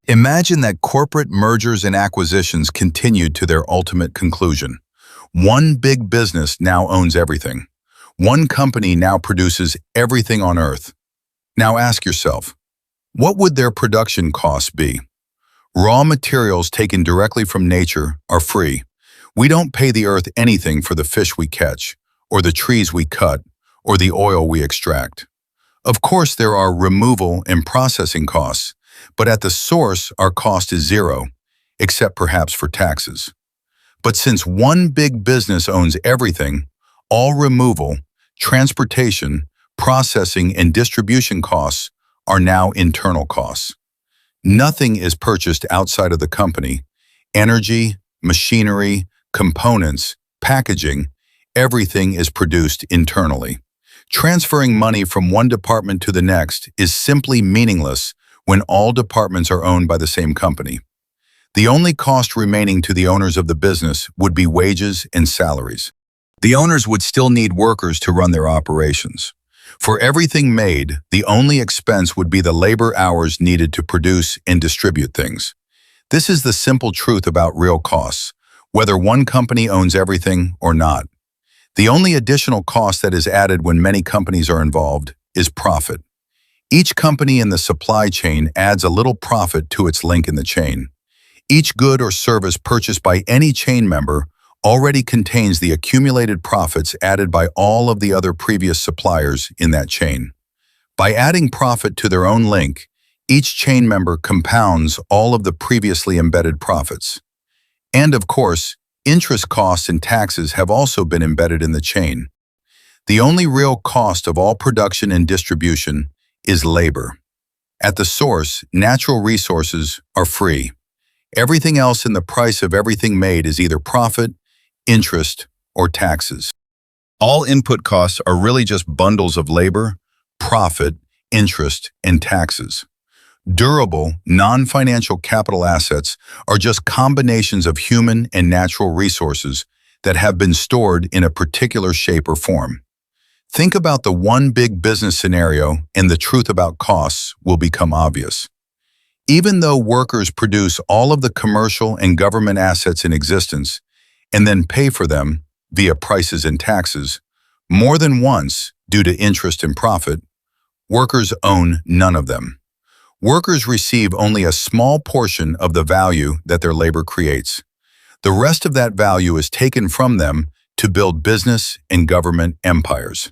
Imagine that corporate mergers and acquisitions continued to their ultimate conclusion. One big business now owns everything. One company now produces everything on Earth. Now ask yourself, what would their production costs be? Raw materials taken directly from nature are free. We don't pay the Earth anything for the fish we catch, or the trees we cut, or the oil we extract. Of course, there are removal and processing costs, but at the source, our cost is zero, except perhaps for taxes. But since one big business owns everything, all removal, transportation, processing, and distribution costs are now internal costs. Nothing is purchased outside of the company. Energy, machinery, components, packaging, everything is produced internally. Transferring money from one department to the next is simply meaningless when all departments are owned by the same company. The only cost remaining to the owners of the business would be wages and salaries. The owners would still need workers to run their operations. For everything made, the only expense would be the labor hours needed to produce and distribute things. This is the simple truth about real costs, whether one company owns everything or not. The only additional cost that is added when many companies are involved is profit. Each company in the supply chain adds a little profit to its link in the chain. Each good or service purchased by any chain member already contains the accumulated profits added by all of the other previous suppliers in that chain. By adding profit to their own link, each chain member compounds all of the previously embedded profits. And of course, interest costs and taxes have also been embedded in the chain. The only real cost of all production and distribution is labor. At the source, natural resources are free. Everything else in the price of everything made is either profit, interest, or taxes. All input costs are really just bundles of labor, profit, interest, and taxes. Durable, non-financial capital assets are just combinations of human and natural resources that have been stored in a particular shape or form. Think about the one big business scenario and the truth about costs will become obvious. Even though workers produce all of the commercial and government assets in existence and then pay for them via prices and taxes, more than once due to interest and profit, workers own none of them. Workers receive only a small portion of the value that their labor creates. The rest of that value is taken from them to build business and government empires.